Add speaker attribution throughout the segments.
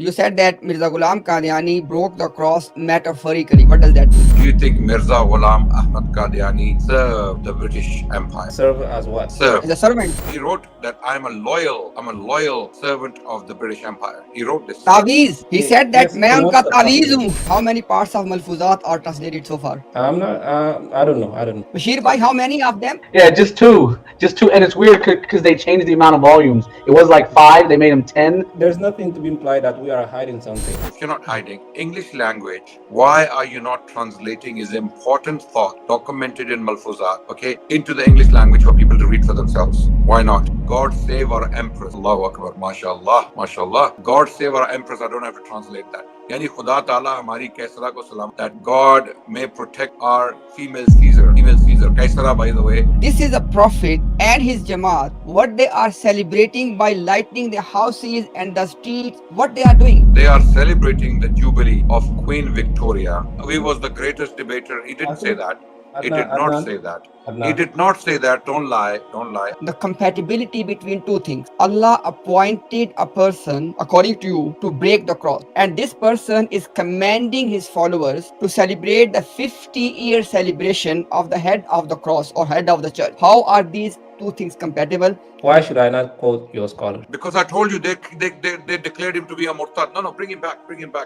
Speaker 1: You said that Mirza Ghulam Qadiani broke the cross metaphorically. What does that mean?
Speaker 2: Do you think Mirza Ghulam Ahmad Qadiani served the British Empire?
Speaker 3: Serve as what?
Speaker 2: Served.
Speaker 1: As a servant.
Speaker 2: He wrote that I'm a loyal servant of the British Empire. He wrote this.
Speaker 1: Taweez. He said that
Speaker 3: Yes,
Speaker 1: मैं
Speaker 3: in
Speaker 1: उनका
Speaker 3: what
Speaker 1: तावीज
Speaker 3: capacity?
Speaker 1: हूँ. How many parts of Malfuzat are translated so far?
Speaker 3: I'm not. I don't know.
Speaker 1: Bashir bhai, how many of them?
Speaker 4: Yeah, just two, and it's weird because they changed the amount of volumes. It was like 5, they made them 10.
Speaker 3: There's nothing to be implied that we are hiding something.
Speaker 2: If you're not hiding English language, why are you not translating his important thought documented in Malfuzat, okay, into the English language for people to read for themselves? Why not? God save our empress. Allahu Akbar. MashaAllah. MashaAllah. God save our empress. I don't have to translate that. Yani Khuda Ta'ala hamari Kaisara ko salam. That God may protect our female Caesar. Kaisara, by the way.
Speaker 1: This is a prophet and his Jamaat. What they are celebrating by lighting the houses and the streets. What they are doing?
Speaker 2: They are celebrating the Jubilee of Queen Victoria. He was the greatest debater. He didn't say that. He did not say that. He did not say that. Don't lie.
Speaker 1: The compatibility between two things. Allah appointed a person, according to you, to break the cross. And this person is commanding his followers to celebrate the 50-year celebration of the head of the cross or head of the church. How are these two things compatible?
Speaker 3: Why should I not quote your scholar?
Speaker 2: Because I told you they declared him to be a murtad. No, bring him back.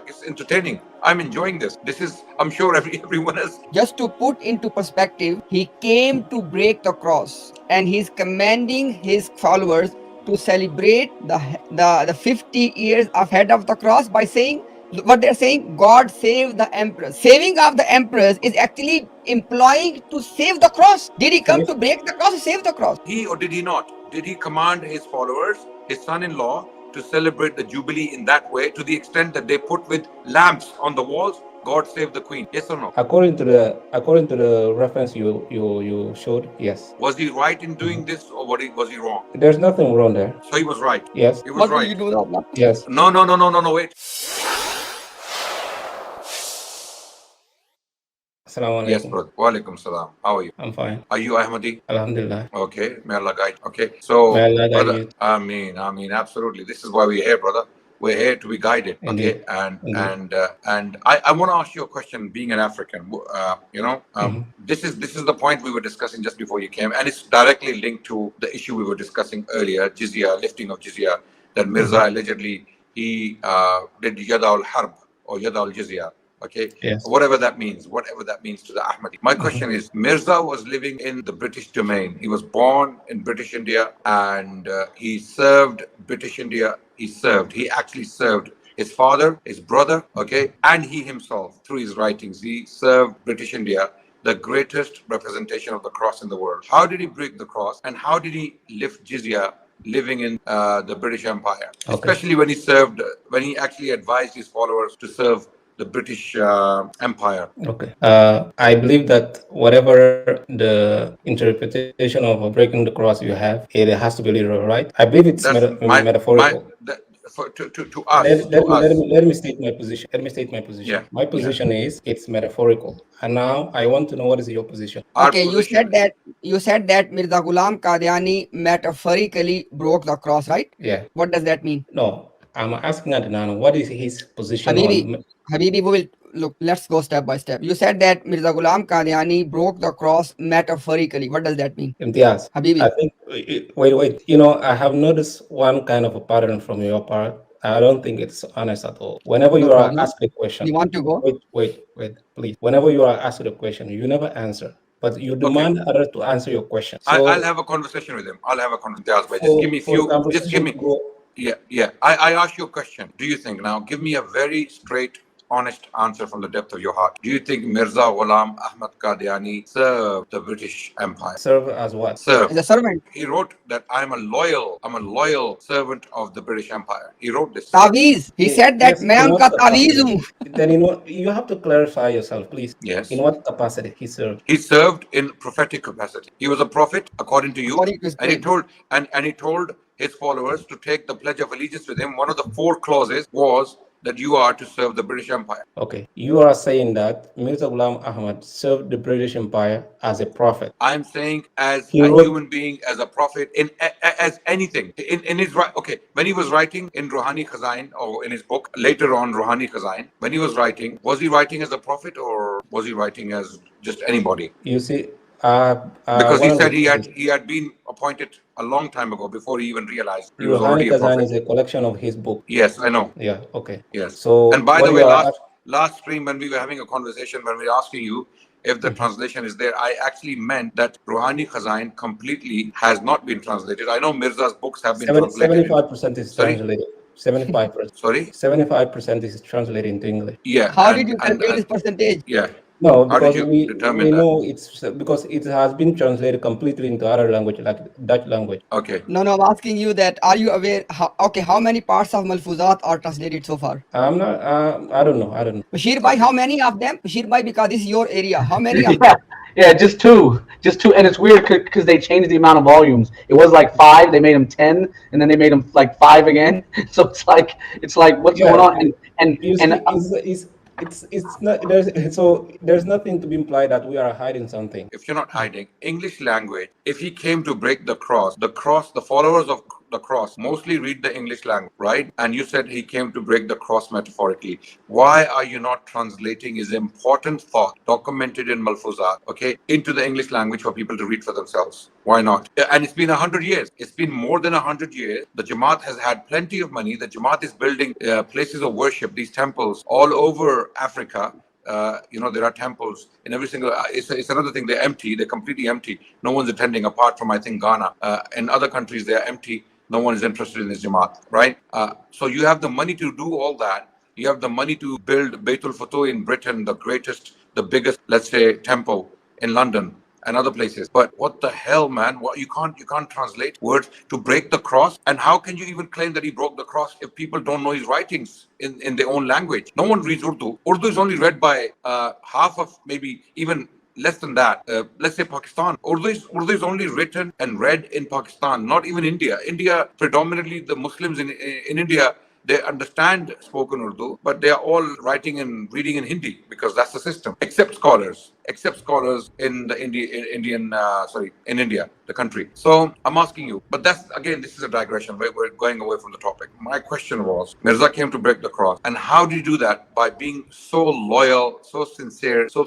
Speaker 2: It's entertaining. I'm enjoying this. This is, I'm sure everyone else.
Speaker 1: Just to put into perspective, he came to break the cross and he's commanding his followers to celebrate the 50 years of head of the cross by saying what they're saying, God save the empress. Saving of the empress is actually implying to save the cross. Did he come to break the cross or save the cross?
Speaker 2: He or did he not? Did he command his followers, his son-in-law, to celebrate the Jubilee in that way to the extent that they put with lamps on the walls? God save the queen. Yes or no?
Speaker 3: According to the reference you showed, yes.
Speaker 2: Was he right in doing this or was he wrong?
Speaker 3: There's nothing wrong there.
Speaker 2: So he was right.
Speaker 3: Yes.
Speaker 2: He was
Speaker 1: What will
Speaker 2: right.
Speaker 1: you do now?
Speaker 3: Yes.
Speaker 2: No, wait.
Speaker 3: Assalamu alaikum.
Speaker 2: Yes, brother. Wa alaikum salam. How are you?
Speaker 3: I'm fine.
Speaker 2: Are you Ahmadi?
Speaker 3: Alhamdulillah.
Speaker 2: Okay. May Allah guide. Okay. So,
Speaker 3: May Allah guide
Speaker 2: brother,
Speaker 3: you.
Speaker 2: Ameen. Absolutely. This is why we're here, brother. We're here to be guided.
Speaker 3: Indeed.
Speaker 2: Okay. And I want to ask you a question. Being an African, this is the point we were discussing just before you came, and it's directly linked to the issue we were discussing earlier, jizya, lifting of jizya. That Mirza allegedly he did yada al harb or yada al jizya. Okay,
Speaker 3: yes.
Speaker 2: Whatever that means to the Ahmadi. My question is, Mirza was living in the British domain. He was born in British India and he served British India. He actually served his father, his brother, okay, and he himself through his writings. He served British India, the greatest representation of the cross in the world. How did he break the cross and how did he lift jizya living in the British Empire? Okay. Especially when he actually advised his followers to serve the British Empire.
Speaker 3: Okay. I believe that whatever the interpretation of breaking the cross you have, it has to be literal, right? I believe it's metaphorical.
Speaker 2: To us.
Speaker 3: Let me state my position.
Speaker 2: Yeah.
Speaker 3: My position is it's metaphorical. And now I want to know what is your position.
Speaker 1: Okay, you said that Mirza Ghulam Qadiani metaphorically broke the cross, right?
Speaker 3: Yeah.
Speaker 1: What does that mean?
Speaker 3: No, I'm asking Adnan, what is his position
Speaker 1: Habibi, we will look. Let's go step by step. You said that Mirza Ghulam Qadiani broke the cross metaphorically. What does that mean?
Speaker 3: Imtiaz,
Speaker 1: Habibi.
Speaker 3: I think, wait. I have noticed one kind of a pattern from your part. I don't think it's honest at all. Whenever you are asked a question,
Speaker 1: you want to go?
Speaker 3: Wait, please. Whenever you are asked a question, you never answer. But you demand others to answer your question. So
Speaker 2: I'll have a conversation with him. Just give me. Yeah. I ask you a question. Do you think now? Give me a very straight, honest answer from the depth of your heart. Do you think Mirza Ghulam Ahmad Qadiani served the British Empire?
Speaker 3: Serve as what?
Speaker 2: Served.
Speaker 1: As a servant.
Speaker 2: He wrote that I'm a loyal servant of the British Empire. He wrote this.
Speaker 1: Taweez. He said that मैं उनका तावीज हूँ.
Speaker 3: Then you have to clarify yourself, please.
Speaker 2: Yes.
Speaker 3: In what capacity he served?
Speaker 2: He served in prophetic capacity. He was a prophet, according to you. And he told his followers to take the Pledge of Allegiance with him. One of the 4 clauses was that you are to serve the British Empire.
Speaker 3: Okay, you are saying that Mirza Ghulam Ahmad served the British Empire as a prophet.
Speaker 2: I'm saying as
Speaker 3: He
Speaker 2: a
Speaker 3: wrote
Speaker 2: human being, as a prophet, as anything. In his right, okay, when he was writing in Ruhani Khazain or in his book later on Ruhani Khazain, when he was writing as a prophet or was he writing as just anybody?
Speaker 3: You see,
Speaker 2: Because he
Speaker 3: one of the
Speaker 2: said
Speaker 3: things is
Speaker 2: he had been appointed a long time ago before he even realized he was
Speaker 3: Ruhani
Speaker 2: already a
Speaker 3: Kazan
Speaker 2: prophet.
Speaker 3: is a collection of his book.
Speaker 2: Yes, I know.
Speaker 3: Yeah, okay.
Speaker 2: Yes.
Speaker 3: So
Speaker 2: And by
Speaker 3: what
Speaker 2: the
Speaker 3: you
Speaker 2: way,
Speaker 3: are
Speaker 2: last stream when we were having a conversation, when we were asking you if the translation is there, I actually meant that Ruhani Khazain completely has not been translated. I know Mirza's books have been translated into.
Speaker 3: 75% is
Speaker 2: Sorry,
Speaker 3: translated. 75%.
Speaker 2: sorry.
Speaker 3: 75% is translated into English.
Speaker 2: Yeah,
Speaker 1: How did you
Speaker 2: and
Speaker 1: calculate this percentage?
Speaker 2: yeah.
Speaker 3: No,
Speaker 2: How did
Speaker 3: because
Speaker 2: you
Speaker 3: we
Speaker 2: determine that?
Speaker 3: know it's because it has been translated completely into other language like Dutch language.
Speaker 2: Okay.
Speaker 1: No, I'm asking you that. Are you aware? How many parts of Malfuzat are translated so far?
Speaker 3: I'm not. I don't know. I don't know.
Speaker 1: Bashir Bhai,
Speaker 2: Okay.
Speaker 1: how many of them? Bashir Bhai, because this is your area. How many of
Speaker 4: Yeah,
Speaker 1: them?
Speaker 4: yeah, just two, and it's weird because they changed the amount of volumes. It was like 5, they made them 10, and then they made them like 5 again. So it's like what's going
Speaker 3: Yeah,
Speaker 4: on?
Speaker 3: you
Speaker 4: And
Speaker 3: see, it's not there's so there's nothing to be implied that we are hiding something.
Speaker 2: If you're not hiding English language, if he came to break the followers of the cross mostly read the English language, right? And you said he came to break the cross metaphorically. Why are you not translating his important thought documented in Malfuzat, okay, into the English language for people to read for themselves? Why not? And it's been 100 years. It's been more than 100 years. The Jamaat has had plenty of money. The Jamaat is building places of worship, these temples all over Africa. There are temples in every single. It's another thing. They're empty. They're completely empty. No one's attending, apart from I think Ghana. In other countries, they're empty. No one is interested in this Jamaat, right? So you have the money to do all that. You have the money to build Baitul Futuh in Britain, the biggest, let's say, temple in London and other places. But what the hell, man? What you can't translate words to break the cross? And how can you even claim that he broke the cross if people don't know his writings in their own language? No one reads Urdu. Urdu is only read by half of, maybe even less than that. Let's say Pakistan. Urdu is only written and read in Pakistan, not even India. India, predominantly the Muslims in India, they understand spoken Urdu, but they are all writing and reading in Hindi because that's the system. Except scholars in the in India, the country. So I'm asking you, but that's again, this is a digression. We're going away from the topic. My question was, Mirza came to break the cross, and how did you do that? By being so loyal, so sincere, so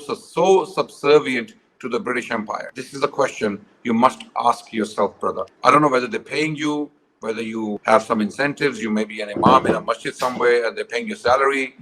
Speaker 2: subservient to the British Empire. This is a question you must ask yourself, brother. I don't know whether they're paying you, whether you have some incentives, you may be an imam in a masjid somewhere and they're paying your salary.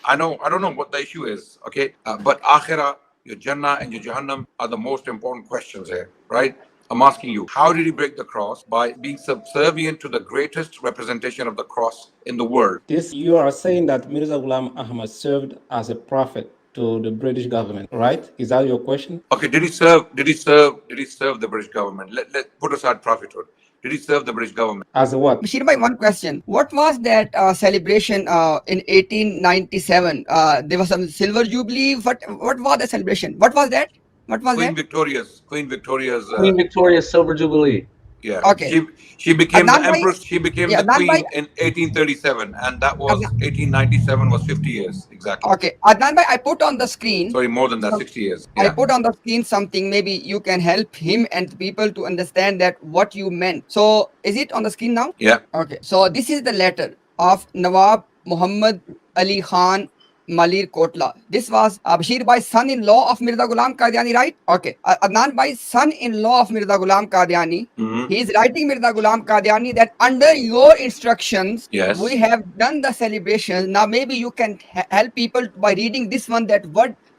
Speaker 2: I don't know what the issue is, okay? But akhirah, your Jannah and your Jahannam are the most important questions here, right? I'm asking you, how did he break the cross? By being subservient to the greatest representation of the cross in the world.
Speaker 3: This you are saying that Mirza Ghulam Ahmad served as a prophet to the British government, right? Is that your question?
Speaker 2: Okay, did he serve the British government? Let put aside prophethood. Did he serve the British government?
Speaker 3: As a what?
Speaker 1: Bashir Bhai, one question. What was that celebration in 1897? There was some silver jubilee. What was the celebration? What was that? What was
Speaker 2: Queen
Speaker 1: that?
Speaker 2: Victoria's
Speaker 4: Queen Victoria's Silver Jubilee.
Speaker 2: yeah,
Speaker 1: Okay.
Speaker 2: she became the
Speaker 1: Adnan Bhai,
Speaker 2: empress. She became
Speaker 1: yeah,
Speaker 2: the
Speaker 1: Adnan Bhai,
Speaker 2: queen in 1837, and that was
Speaker 1: Adnan,
Speaker 2: 1897 was 50 years exactly.
Speaker 1: okay. Adnan Bhai, I put on the screen.
Speaker 2: Sorry, more than that,
Speaker 1: Some,
Speaker 2: 60 years.
Speaker 1: I
Speaker 2: Yeah.
Speaker 1: put on the screen something. Maybe you can help him and people to understand that what you meant. So, is it on the screen now?
Speaker 2: Yeah.
Speaker 1: Okay. So, this is the letter of Nawab Muhammad Ali Khan Malir Kotla. This was Bashir Bhai's son-in-law of Mirza Ghulam Qadiani, right? Okay. Adnan Bhai's son-in-law of Mirza Ghulam Qadiani. He is writing Mirza Ghulam Qadiani that under your instructions,
Speaker 2: Yes.
Speaker 1: we have done the celebrations. Now maybe you can help people by reading this one, that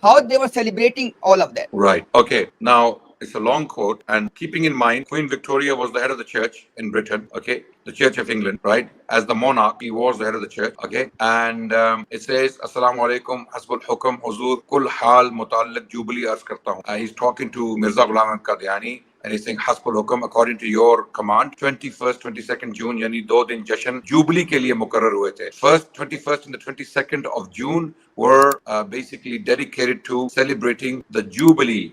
Speaker 1: how they were celebrating all of that.
Speaker 2: Right. Okay. Now, it's a long quote, and keeping in mind, Queen Victoria was the head of the church in Britain, okay? The Church of England, right? As the monarch, he was the head of the church, okay? And it says, Assalamu alaikum, Hasbul Hukam, Huzur, Kul Hal, Mutalik, Jubilee, Arz Karta Hun. He's talking to Mirza Ghulam Qadiani, and he's saying, Hasbul Hukam, according to your command, 21st, 22nd June, yani 2 din jashan, Jubilee ke liye muqarrar hue the. First, 21st and the 22nd of June were basically dedicated to celebrating the Jubilee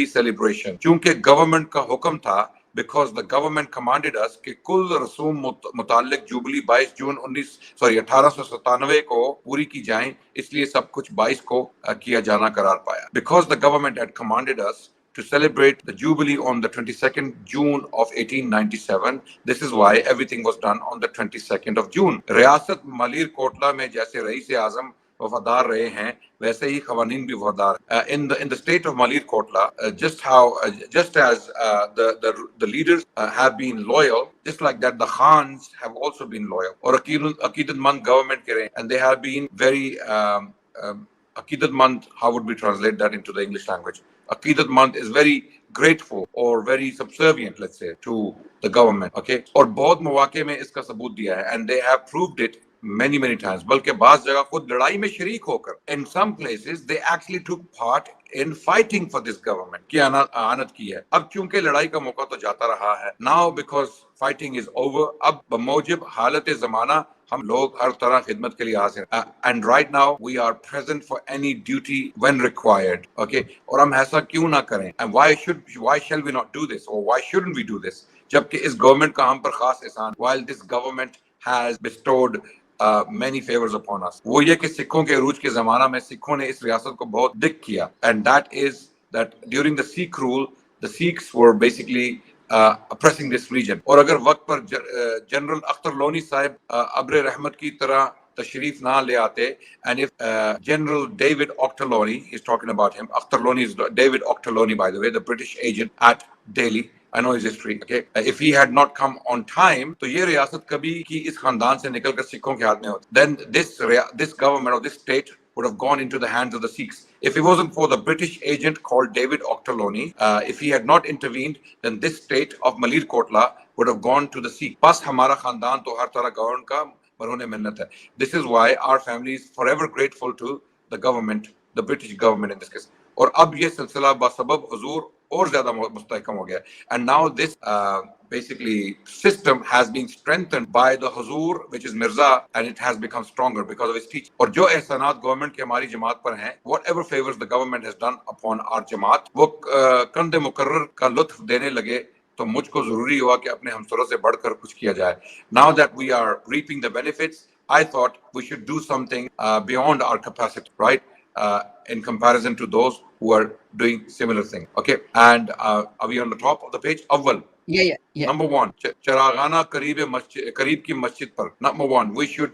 Speaker 2: celebration. Chunke government ka hukam tha because the government commanded us कि कुल रसूम मुताल्लिक jubilee 22 जून 1897 को पूरी की जाएं, इसलिए सब कुछ 22 को किया जाना करार पाया. Because the government had commanded us to celebrate the Jubilee on the 22nd June of 1897. This is why everything was done on the 22nd of June. रियासत मलिर कोटला में जैसे रईस आज़म वफादार रहे हैं, वैसे ही खवानीन भी वफादार. In the state of Malir Kotla, just as the leaders have been loyal, just like that the Khans have also been loyal. और अकीदतमंद government के रहे, and they have been very अकीदतमंद. How would we translate that into the English language? Aqidatmand is very grateful or very subservient, let's say, to the government. Okay, और बहुत मौके में इसका सबूत दिया है, and they have proved it many times. बल्कि बाज़ जगह खुद लड़ाई में शरीक होकर, in some places they actually took part in fighting for this government की आनत की है. अब चूंकि लड़ाई का मौका तो जाता रहा है, now because fighting is over, अब बमौजिब हालत ज़माना हम लोग हर तरह खिदमत के लिए हाजिर हैं. And right now we are present for any duty when required. Okay, और हम ऐसा क्यों ना करें? And why shall we not do this, or why shouldn't we do this? जबकि इस गवर्नमेंट का हम पर खास एहसान, while this government has bestowed many favors upon us. वो ये कि सिखों के अरूज के जमाना में सिखों ने इस रियासत को बहुत दिक किया, and that is that during the Sikh rule, the Sikhs were basically oppressing this region. और अगर वक्त पर जनरल अख्तर लोनी साहब अब्र रहमत की तरह तशरीफ ना ले आते, and if General David Ochterlony, he's talking about him, Akhtar Loni is David Ochterlony, by the way, the British agent at Delhi. I know his history. Okay, if he had not come on time, तो ये रियासत कभी की इस खानदान से निकलकर सिखों के हाथ में होती. Then this government or this state would have gone into the hands of the Sikhs. If it wasn't for the British agent called David Ochterlony, if he had not intervened, then this state of Malir Kotla would have gone to the Sikhs. बस हमारा खानदान तो हर तरह govern का मरहून मिन्नत है. This is why our family is forever grateful to the government, the British government in this case. और अब ये सिलसिला बसबब हुजूर और ज्यादा मुस्तहकम हो गया. And now this basically system has been strengthened by the Huzur, which is Mirza, and it has become stronger because of his teaching. और जो एहसानात गवर्नमेंट के हमारी जमात पर हैं, whatever favors the government has done upon our जमात, वो कंदे मुकर्रर का लुत्फ देने लगे, तो मुझको जरूरी हुआ कि अपने हमसरों से बढ़कर कुछ किया जाए. Now that we are reaping the benefits, I thought we should do something beyond our capacity, right? In comparison to those who are doing similar things. Okay, and are we on the top of the page? Awwal.
Speaker 1: Yeah.
Speaker 2: Number one, Charagana Kareeb ki masjid par. Number one, we should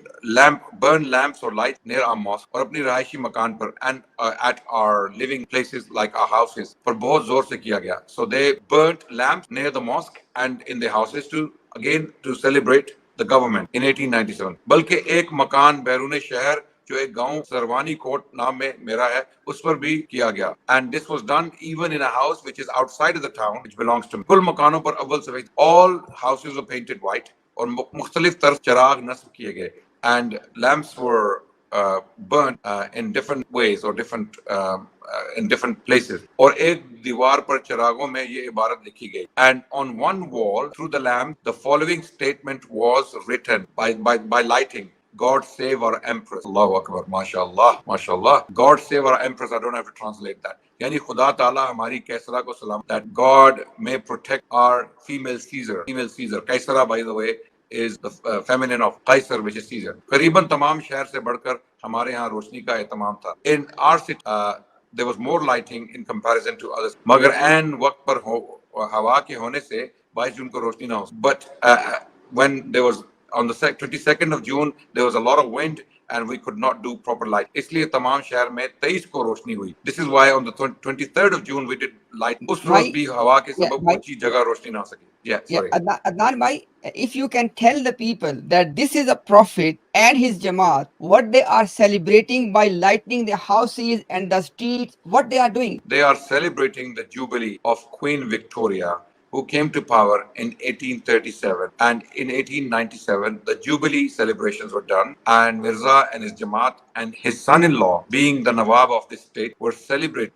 Speaker 2: burn lamps or lights near our mosque और अपनी रहायशी मकान पर, and at our living places like our houses पर बहुत जोर से किया गया. So they burnt lamps near the mosque and in the houses to celebrate the government in 1897. बल्कि एक मकान बैरून शहर जो एक गांव सरवानी कोट नाम में मेरा है, उस पर भी किया गया. And this was done even in a house which is outside of the town which belongs to me. कुल मकानों पर अव्वल सफेद, all houses were painted white और मुख्तलिफ तरफ चराग नस्ब किए गए, and lamps were burnt in different ways or in different places. और एक दीवार पर चरागों में ये इबारत लिखी गई. And on one wall through the lamp the following statement was written by lighting: God save our empress. Allahu Akbar. MashaAllah. God save our empress. I don't have to translate that. Yani Khuda Ta'ala hamari Kaisara ko salam. That God may protect our female Caesar. Kaisara, by the way, is the feminine of Kaisar, which is Caesar. करीबन तमाम शहर से बढ़कर हमारे यहाँ रोशनी का एहतमाम था. In our city, there was more lighting in comparison to others. मगर ऐन वक्त पर हवा के होने से 22 जून को रोशनी ना हो. But when there was on the 22nd of June, there was a lot of wind and we could not do proper light. इसलिए तमाम शहर में 23 को रोशनी हुई. This is why on the 23rd of June we did light. उस रोज भी हवा के सबब ऊंची जगह रोशनी ना हो सकी. Sorry.
Speaker 1: Adnan bhai, if you can tell the people that this is a prophet and his jamaat, what they are celebrating by lighting the houses and the streets, what they are doing?
Speaker 2: They are celebrating the Jubilee of Queen Victoria, who came to power in 1837. And in 1897, the Jubilee celebrations were done, and Mirza and his Jamaat and his son-in-law, being the Nawab of this state, were celebrating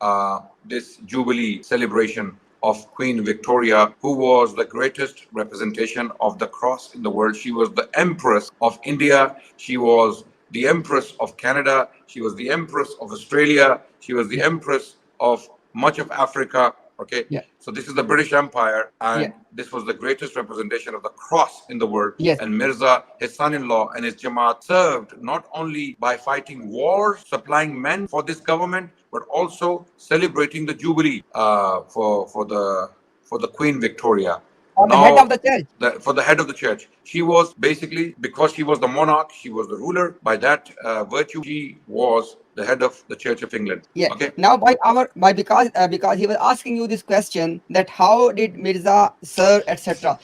Speaker 2: this Jubilee celebration of Queen Victoria, who was the greatest representation of the cross in the world. She was the Empress of India. She was the Empress of Canada. She was the Empress of Australia. She was the Empress of much of Africa. Okay,
Speaker 1: Yeah.
Speaker 2: so this is the British Empire, and
Speaker 1: Yeah.
Speaker 2: this was the greatest representation of the cross in the world.
Speaker 1: Yes.
Speaker 2: And Mirza, his son-in-law, and his Jamaat served not only by fighting wars, supplying men for this government, but also celebrating the Jubilee for the Queen Victoria.
Speaker 1: Or the head of the church.
Speaker 2: For the head of the church, she was basically, because she was the monarch, she was the ruler. By that virtue, she was the head of the Church of England.
Speaker 1: Yeah.
Speaker 2: Okay.
Speaker 1: Now, because he was asking you this question, that how did Mirza serve, etc.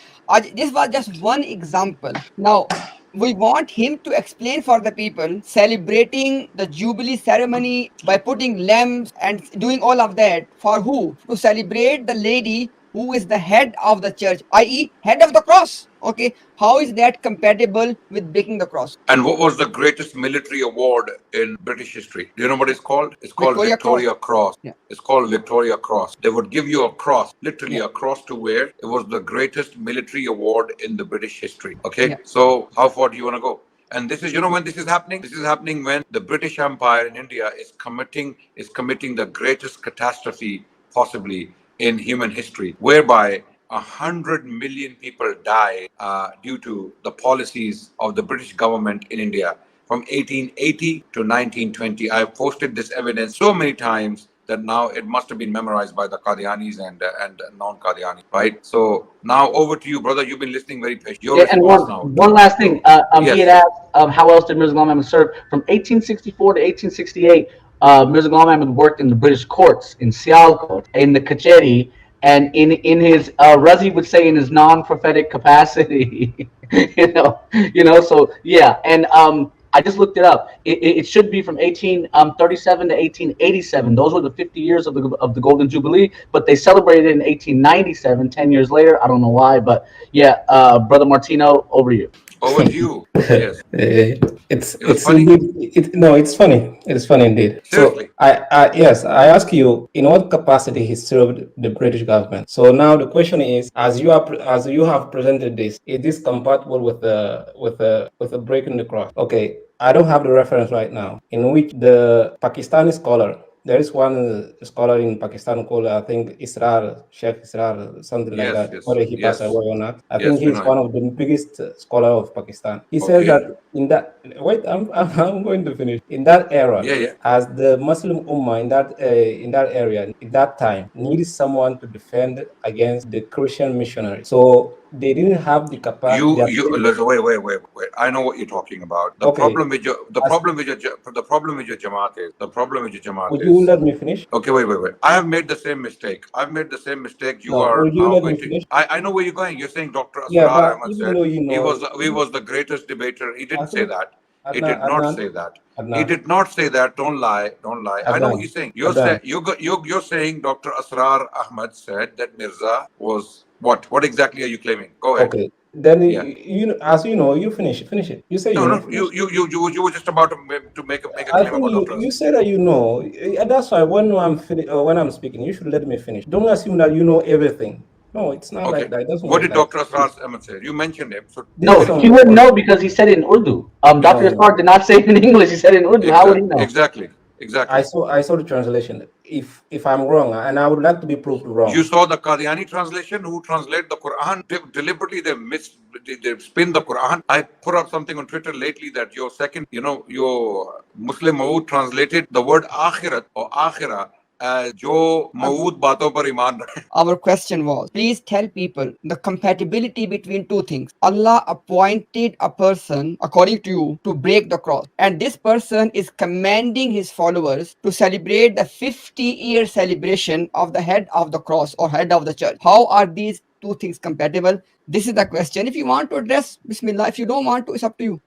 Speaker 1: This was just one example. Now, we want him to explain for the people celebrating the Jubilee ceremony by putting lamps and doing all of that for who? To celebrate the lady who is the head of the church, i.e., head of the cross. Okay, how is that compatible with breaking the cross?
Speaker 2: And what was the greatest military award in British history? Do you know what it's called? It's called
Speaker 1: Victoria
Speaker 2: Cross.
Speaker 1: Yeah.
Speaker 2: It's called Victoria Cross. They would give you a cross, literally
Speaker 1: Yeah.
Speaker 2: a cross to wear. It was the greatest military award in the British history. Okay,
Speaker 1: Yeah.
Speaker 2: so how far do you want to go? And this is, when this is happening? This is happening when the British Empire in India is committing the greatest catastrophe possibly in human history, whereby 100 million people die due to the policies of the British government in India from 1880 to 1920. I've posted this evidence so many times that now it must have been memorized by the Qadianis and non-Qadianis, right? So now over to you, brother. You've been listening very patiently. Your
Speaker 4: Yeah, and
Speaker 2: response now.
Speaker 4: one last thing. He had
Speaker 2: Yes.
Speaker 4: asked how else did Mirza Ghulam Ahmad serve from 1864 to 1868. Mirza Ghulam Ahmad worked in the British courts in Sialkot, in the Kacheri, and in his Razi would say in his non-prophetic capacity. So yeah, and I just looked it up. It should be from 1837 to 1887. Those were the 50 years of the Golden Jubilee, but they celebrated it in 1897, 10 years later. I don't know why, but yeah, Brother Martino, over to you.
Speaker 2: Over to you. Yes.
Speaker 3: It's
Speaker 2: It was
Speaker 3: it's
Speaker 2: funny.
Speaker 3: indeed no, it's funny. It's funny indeed.
Speaker 2: Seriously.
Speaker 3: So I ask you, in what capacity he served the British government. So now the question is, as you have presented this, is this compatible with the breaking the cross? Okay, I don't have the reference right now, in which the Pakistani scholar. There is one scholar in Pakistan called, I think, Sheikh Israr, something like
Speaker 2: Yes,
Speaker 3: that.
Speaker 2: yes,
Speaker 3: Whether he passed
Speaker 2: yes.
Speaker 3: away or not, I
Speaker 2: Yes,
Speaker 3: think
Speaker 2: we
Speaker 3: he's
Speaker 2: know
Speaker 3: one
Speaker 2: him.
Speaker 3: of the biggest scholar of Pakistan. He says
Speaker 2: Okay.
Speaker 3: that in that wait, I'm going to finish. In that era,
Speaker 2: Yeah.
Speaker 3: as the Muslim Ummah in that area at that time needed someone to defend against the Christian missionaries, so they didn't have the capacity.
Speaker 2: Wait. I know what you're talking about.
Speaker 3: Okay,
Speaker 2: The problem with your Jamaat
Speaker 3: would you
Speaker 2: is.
Speaker 3: let me finish?
Speaker 2: Okay, wait. I have made the same mistake. You
Speaker 3: No,
Speaker 2: are
Speaker 3: would you
Speaker 2: now
Speaker 3: let me
Speaker 2: going to.
Speaker 3: finish?
Speaker 2: I know where you're going. You're saying Dr.
Speaker 3: Yeah,
Speaker 2: Asrar
Speaker 3: but
Speaker 2: Ahmad
Speaker 3: even
Speaker 2: said
Speaker 3: though you know,
Speaker 2: he was the greatest debater. He didn't say that. He did not
Speaker 3: Adnan,
Speaker 2: say that. He
Speaker 3: Adnan,
Speaker 2: did not say that. Don't lie. I know what
Speaker 3: Adnan,
Speaker 2: you're saying.
Speaker 3: Adnan.
Speaker 2: You're saying Dr. Asrar Ahmad said that Mirza was what? What exactly are you claiming? Go ahead.
Speaker 3: Okay, then
Speaker 2: Yeah.
Speaker 3: as you know, you finish it. You say you know.
Speaker 2: No.
Speaker 3: Finish.
Speaker 2: You were just about to make a
Speaker 3: I
Speaker 2: claim
Speaker 3: think
Speaker 2: about Dr.
Speaker 3: you say that you know. That's why when I'm speaking, you should let me finish. Don't assume that you know everything. No, it's not like
Speaker 2: Okay.
Speaker 3: that. It doesn't
Speaker 2: What
Speaker 3: work
Speaker 2: did
Speaker 3: like
Speaker 2: Dr.
Speaker 3: that.
Speaker 2: Asrar Ahmad say? You mentioned him. So
Speaker 3: This
Speaker 4: No,
Speaker 3: is
Speaker 2: finish
Speaker 4: he
Speaker 2: it.
Speaker 4: wouldn't
Speaker 3: some.
Speaker 4: know because he said it in Urdu.
Speaker 3: No,
Speaker 4: Dr. Asar did not say it in English. He said it in Urdu. How would he know?
Speaker 2: Exactly.
Speaker 3: I saw the translation. If I'm wrong, and I would like to be proved wrong.
Speaker 2: You saw the Qadiani translation who translate the Quran deliberately. They spin the Quran. I put up something on Twitter lately that your Muslim Maud translated the word akhirat or akhira as jo Maud baaton par iman rakhe.
Speaker 1: Our question was, please tell people the compatibility between two things. Allah appointed a person, according to you, to break the cross. And this person is commanding his followers to celebrate the 50-year celebration of the head of the cross or head of the church. How are these two things compatible? This is the question. If you want to address, Bismillah. If you don't want to, it's up to you.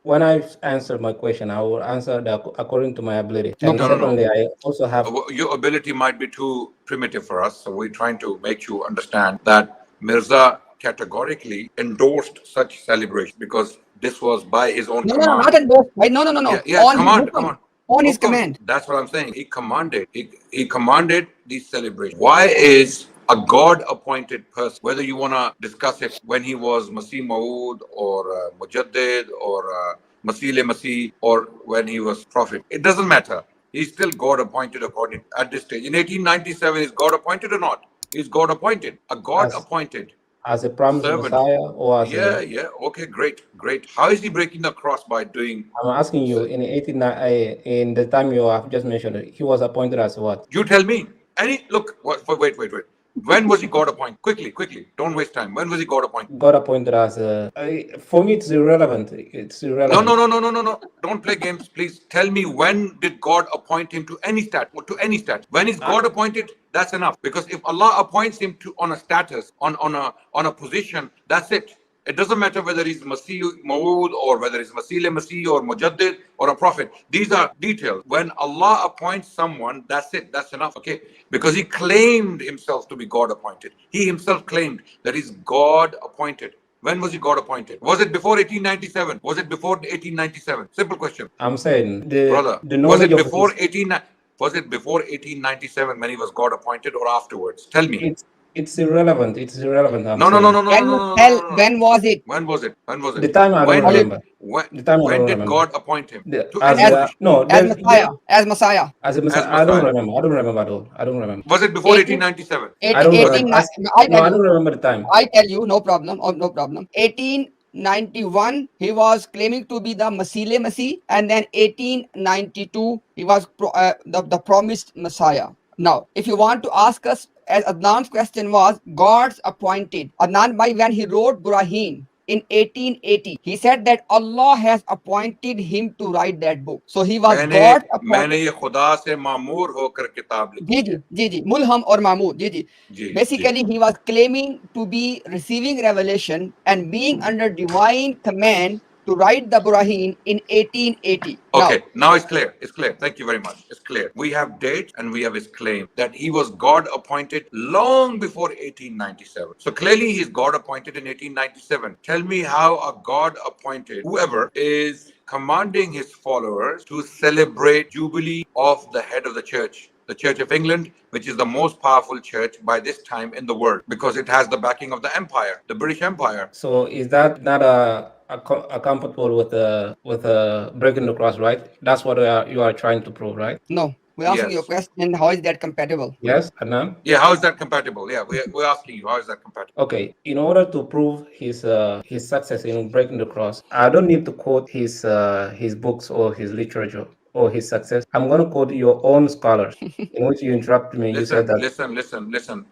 Speaker 3: When I answer my question, I will answer according to my ability.
Speaker 1: No
Speaker 3: And
Speaker 1: problem.
Speaker 3: secondly, I also have.
Speaker 2: Your ability might be too primitive for us, so we're trying to make you understand that Mirza categorically endorsed such celebration because this was by his own
Speaker 1: No,
Speaker 2: command.
Speaker 1: not endorsed. Right? No.
Speaker 2: Yeah,
Speaker 1: On his
Speaker 2: command.
Speaker 1: hukum, on his
Speaker 2: Of course,
Speaker 1: command.
Speaker 2: that's what I'm saying. He commanded. He commanded these celebrations. Why is a God-appointed person, whether you want to discuss it when he was Masih Maud or Mujaddid or Masih Masih or when he was prophet, it doesn't matter. He's still God appointed according at this stage. In 1897, is God appointed or not? Is God appointed? A God
Speaker 3: as
Speaker 2: appointed
Speaker 3: as a promised
Speaker 2: servant.
Speaker 3: Messiah, or as
Speaker 2: Yeah,
Speaker 3: a?
Speaker 2: yeah. Okay, great, great. How is he breaking the cross by doing?
Speaker 3: I'm asking you, in in the time you have just mentioned, he was appointed as what?
Speaker 2: You tell me. Any look. Wait, wait, wait. When was he God appointed? Quickly, quickly. Don't waste time. When was he God appointed?
Speaker 3: God appointed as a. For me, it's irrelevant. It's
Speaker 2: No,
Speaker 3: irrelevant.
Speaker 2: no, no, no, no, no, no. Don't play games, please. Tell me when did God appoint him to any stat or to any stat? When is God appointed? That's enough. Because if Allah appoints him to on a status, on a position, that's it. It doesn't matter whether he's Masih Maud or whether he's Masih Masih or Mujaddid or a prophet. These are details. When Allah appoints someone, that's it. That's enough. Okay. Because he claimed himself to be God appointed. He himself claimed that he's God appointed. When was he God appointed? Was it before 1897? Was it before 1897? Simple question.
Speaker 3: I'm saying the
Speaker 2: Brother,
Speaker 3: the
Speaker 2: was
Speaker 3: knowledge
Speaker 2: it
Speaker 3: of
Speaker 2: before
Speaker 3: his.
Speaker 2: 18 was it before 1897 when he was God appointed or afterwards? Tell me.
Speaker 3: It's irrelevant. It's irrelevant. I'm
Speaker 2: No, no, no,
Speaker 3: saying
Speaker 2: no, no, no,
Speaker 1: Can
Speaker 2: no,
Speaker 1: you
Speaker 2: no, no,
Speaker 1: tell
Speaker 2: no, no.
Speaker 1: when was it?
Speaker 2: When was it? When was
Speaker 3: the
Speaker 2: it?
Speaker 3: time I don't
Speaker 2: When did
Speaker 3: remember.
Speaker 2: when
Speaker 3: The time I
Speaker 2: when
Speaker 3: don't
Speaker 2: did
Speaker 3: remember.
Speaker 2: God appoint him
Speaker 3: The,
Speaker 2: to
Speaker 3: as
Speaker 2: any
Speaker 1: As
Speaker 3: a,
Speaker 2: position?
Speaker 3: no,
Speaker 1: as
Speaker 3: there's
Speaker 1: Messiah, as Messiah.
Speaker 3: as a
Speaker 2: As
Speaker 3: Messiah. I don't
Speaker 2: Messiah?
Speaker 3: remember. I don't remember at all. I don't remember.
Speaker 2: Was it before
Speaker 1: 18,
Speaker 2: 1897?
Speaker 1: 18,
Speaker 3: I
Speaker 2: Was
Speaker 3: don't
Speaker 2: it?
Speaker 1: 18
Speaker 3: remember.
Speaker 1: I
Speaker 3: No,
Speaker 1: tell
Speaker 3: I
Speaker 1: you,
Speaker 3: don't remember the time.
Speaker 1: I tell you, no problem, no problem. 1891, he was claiming to be the Masih Masih, and then 1892, he was the promised Messiah. Now, if you want to ask us, as Adnan's question was, God's appointed. Adnan, by when he wrote Buraheen in 1880, he said that Allah has appointed him to write that book. So he was
Speaker 2: मैंने
Speaker 1: God appointed.
Speaker 2: मैंने ये खुदा से मामूर होकर किताब लिखी है।
Speaker 1: जी, Mulham or Mahmud, ji.
Speaker 2: Ji,
Speaker 1: Basically, he was claiming to be receiving revelation and being under divine command to write the Buraheen in 1880. Now,
Speaker 2: Okay, now it's clear. It's clear. Thank you very much. It's clear. We have date and we have his claim that he was God appointed long before 1897. So clearly he's God appointed in 1897. Tell me how a God appointed, whoever is commanding his followers to celebrate Jubilee of the head of the Church of England, which is the most powerful church by this time in the world because it has the backing of the empire, the British Empire.
Speaker 3: So is that not a compatible with breaking the cross, right? That's what you are trying to prove, right?
Speaker 1: no, we're asking you a
Speaker 2: Yes.
Speaker 1: question. How is that compatible?
Speaker 3: Yes, Adnan?
Speaker 2: Yeah, how is that compatible? Yeah, we're asking you, how is that compatible?
Speaker 3: Okay, in order to prove his success in breaking the cross, I don't need to quote his books or his literature or his success. I'm going to quote your own scholars, in which you interrupted me. You said
Speaker 2: Listen,
Speaker 3: that.
Speaker 2: listen.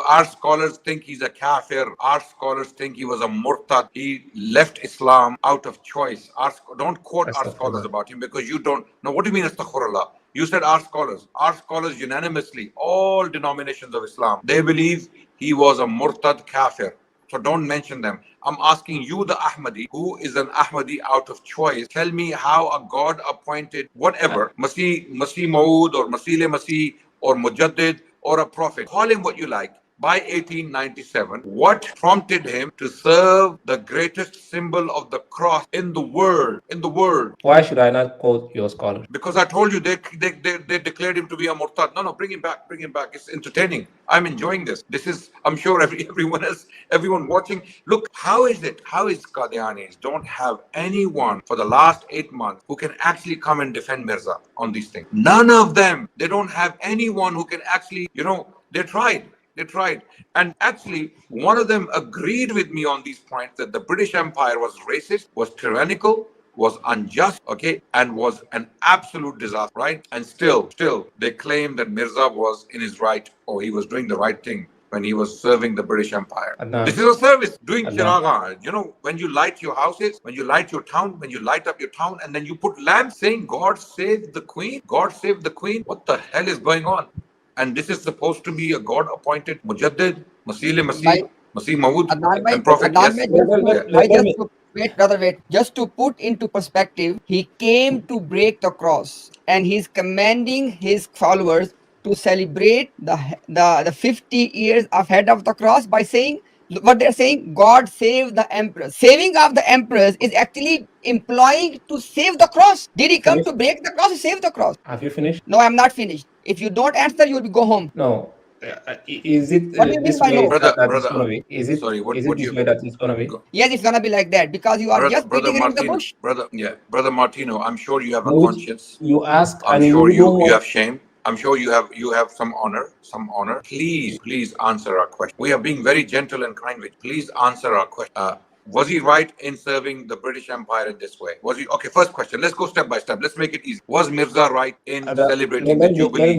Speaker 2: Our scholars think he's a kafir. Our scholars think he was a murtad. He left Islam out of choice. Don't quote our scholars
Speaker 3: Astaghfirullah.
Speaker 2: about him because you don't know. What do you mean, astaghfirullah? You said our scholars. Our scholars unanimously, all denominations of Islam, they believe he was a murtad kafir. So don't mention them. I'm asking you, the Ahmadi, who is an Ahmadi out of choice. Tell me how a God appointed whatever, Masih Maud or Masih Masih or Mujaddid or a prophet, call him what you like. By 1897, what prompted him to serve the greatest symbol of the cross in the world? In the world.
Speaker 3: Why should I not quote your scholars?
Speaker 2: Because I told you they declared him to be a murtad. No, bring him back, bring him back. It's entertaining. I'm enjoying this. This is, I'm sure everyone watching. Look, how is Qadianis don't have anyone for the last 8 months who can actually come and defend Mirza on these things? None of them. They don't have anyone who can actually, they tried. They tried. And actually, one of them agreed with me on these points that the British Empire was racist, was tyrannical, was unjust, okay, and was an absolute disaster, right? And still, they claim that Mirza was in his right, or he was doing the right thing when he was serving the British Empire.
Speaker 3: Adnan.
Speaker 2: This is a service, doing
Speaker 3: Adnan.
Speaker 2: chiraga. When you light your houses, when you light your town, when you light up your town, and then you put lamps saying, God save the Queen, God save the Queen. What the hell is going on? And this is supposed to be a God-appointed Mujaddid, Masih
Speaker 1: By
Speaker 2: Masih Maud,
Speaker 1: Adnan
Speaker 2: and Prophet.
Speaker 1: Adnan
Speaker 2: Yes.
Speaker 3: Let me.
Speaker 1: wait, brother, wait. Just to put into perspective, he came to break the cross, and he's commanding his followers to celebrate the 50 years ahead of the cross by saying what they're saying. God save the emperor. Saving of the emperors is actually implying to save the cross. Did he come
Speaker 3: Finish?
Speaker 1: to break the cross or save the cross?
Speaker 3: Have you finished?
Speaker 1: No, I'm not finished. If you don't answer, you'll go home.
Speaker 3: No. Is it
Speaker 1: What do you mean
Speaker 3: this
Speaker 1: by
Speaker 3: way
Speaker 1: no?
Speaker 2: Brother,
Speaker 3: that it's
Speaker 2: brother,
Speaker 3: gonna be?
Speaker 2: sorry,
Speaker 3: Is it
Speaker 2: what do
Speaker 3: this
Speaker 2: you,
Speaker 3: way that it's gonna be?
Speaker 1: Yes, it's gonna be like that because you are just
Speaker 2: brother
Speaker 1: beating around the
Speaker 2: Martino,
Speaker 1: bush.
Speaker 2: brother Martino, I'm sure you have a
Speaker 3: Which
Speaker 2: conscience.
Speaker 3: you ask
Speaker 2: I'm
Speaker 3: and
Speaker 2: sure
Speaker 3: you don't
Speaker 2: you
Speaker 3: want.
Speaker 2: have shame. I'm sure you have some honor, some honor. Please answer our question. We are being very gentle and kind with you. Please answer our question. Was he right in serving the British Empire in this way? Was he okay? First question. Let's go step by step. Let's make it easy. Was Mirza right in celebrating the Jubilee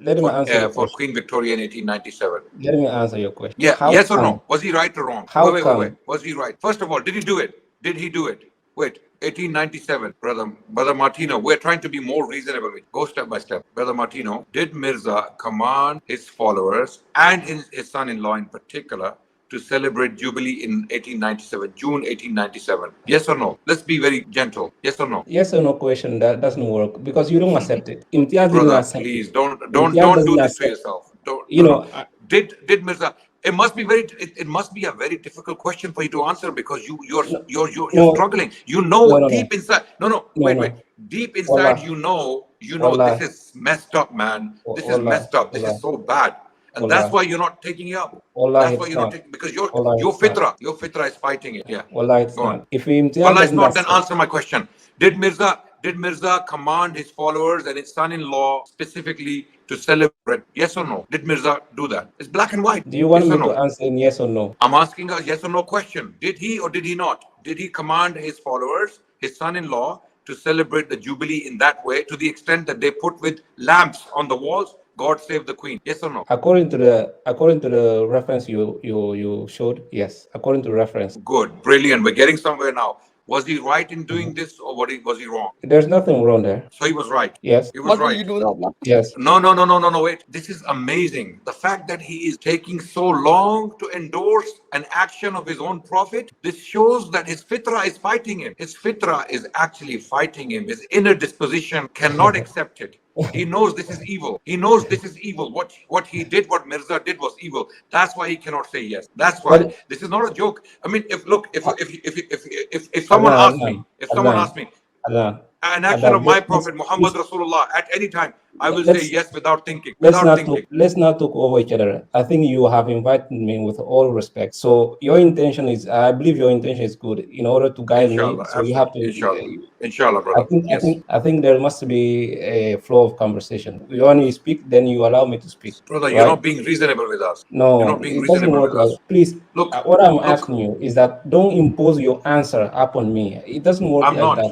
Speaker 3: Let me answer your
Speaker 2: for
Speaker 3: question.
Speaker 2: Queen Victoria in 1897?
Speaker 3: Let me answer your question.
Speaker 2: Yeah,
Speaker 3: How
Speaker 2: yes or
Speaker 3: come?
Speaker 2: no? Was he right or wrong?
Speaker 3: How
Speaker 2: Wait.
Speaker 3: come?
Speaker 2: Was he right? First of all, did he do it? Did he do it? Wait, 1897, brother Martino. We're trying to be more reasonable. Go step by step, brother Martino. Did Mirza command his followers and his son-in-law in particular to celebrate Jubilee in 1897, June 1897? Yes or no? Let's be very gentle. Yes or no?
Speaker 3: Yes or no question that doesn't work because you don't accept it. Imtiaz didn't
Speaker 2: Brother,
Speaker 3: accept it.
Speaker 2: please don't
Speaker 3: Imtiaz
Speaker 2: do
Speaker 3: doesn't
Speaker 2: this to
Speaker 3: accept.
Speaker 2: yourself. Don't
Speaker 3: You
Speaker 2: no
Speaker 3: know,
Speaker 2: no. Did Mirza? It must be a very difficult question for you to answer because
Speaker 3: no,
Speaker 2: you're
Speaker 3: no,
Speaker 2: struggling. You
Speaker 3: no,
Speaker 2: know
Speaker 3: no, no,
Speaker 2: deep inside. No,
Speaker 3: no,
Speaker 2: wait.
Speaker 3: no.
Speaker 2: Deep inside,
Speaker 3: Wallah,
Speaker 2: you know this
Speaker 3: wallah,
Speaker 2: is messed up, man. This is
Speaker 3: wallah,
Speaker 2: messed up. This
Speaker 3: wallah,
Speaker 2: is so bad, and that's
Speaker 3: wallah,
Speaker 2: why you're not taking it up.
Speaker 3: wallah,
Speaker 2: That's why
Speaker 3: it's
Speaker 2: you're not
Speaker 3: not.
Speaker 2: taking because your
Speaker 3: Wallah,
Speaker 2: your
Speaker 3: it's not.
Speaker 2: fitra your fitra is fighting it. Yeah,
Speaker 3: Wallah, it's
Speaker 2: go on.
Speaker 3: not. If Imtiaz
Speaker 2: Allah is
Speaker 3: doesn't
Speaker 2: not. Then
Speaker 3: accept,
Speaker 2: answer my question. Did Mirza command his followers and his son-in-law specifically to celebrate? Yes or no? Did Mirza do that? It's black and white.
Speaker 3: do you want
Speaker 2: Yes or
Speaker 3: me to
Speaker 2: no?
Speaker 3: answer in yes or no?
Speaker 2: I'm asking a yes or no question. Did he or did he not? Did he command his followers, his son-in-law, to celebrate the Jubilee in that way to the extent that they put with lamps on the walls? God save the Queen. Yes or no?
Speaker 3: According to the reference you showed, yes. According to reference,
Speaker 2: Good, brilliant. We're getting somewhere now. Was he right in
Speaker 3: mhm.
Speaker 2: doing this or was he wrong?
Speaker 3: There's nothing wrong there.
Speaker 2: So he was right.
Speaker 3: Yes,
Speaker 2: He was
Speaker 1: What will you
Speaker 2: right.
Speaker 1: do now?
Speaker 3: yes.
Speaker 2: No, wait. This is amazing. The fact that he is taking so long to endorse an action of his own prophet, this shows that his fitra is fighting him. His fitra is actually fighting him. His inner disposition cannot accept it. He knows this is evil. He knows this is evil. What he did, what Mirza did was evil. That's why he cannot say yes. That's why.
Speaker 3: But
Speaker 2: This is not a joke. I mean, if look, if someone
Speaker 3: Adnan,
Speaker 2: asks me, if someone
Speaker 3: Adnan,
Speaker 2: asks me,
Speaker 3: Adnan,
Speaker 2: an action
Speaker 3: Adnan,
Speaker 2: of my
Speaker 3: let's
Speaker 2: prophet Muhammad
Speaker 3: please
Speaker 2: Rasulullah at any time, I will say
Speaker 3: let's
Speaker 2: yes without thinking.
Speaker 3: let's
Speaker 2: Without
Speaker 3: not talk
Speaker 2: thinking.
Speaker 3: let's not talk over each other. I think you have invited me with all respect. So your intention is, I believe your intention is good in order to guide me.
Speaker 2: Inshallah,
Speaker 3: So you have
Speaker 2: absolutely.
Speaker 3: to.
Speaker 2: Inshallah, brother. Yes.
Speaker 3: I think there must be a flow of conversation. When you speak, then you allow me to speak,
Speaker 2: Brother, you're
Speaker 3: right?
Speaker 2: not being reasonable with us. You're
Speaker 3: No,
Speaker 2: not being
Speaker 3: it doesn't
Speaker 2: reasonable
Speaker 3: work
Speaker 2: with
Speaker 3: like.
Speaker 2: us.
Speaker 3: Please,
Speaker 2: Look,
Speaker 3: what I'm
Speaker 2: look,
Speaker 3: asking you is that don't impose your answer upon me. It doesn't work
Speaker 2: I'm
Speaker 3: like
Speaker 2: not.
Speaker 3: that.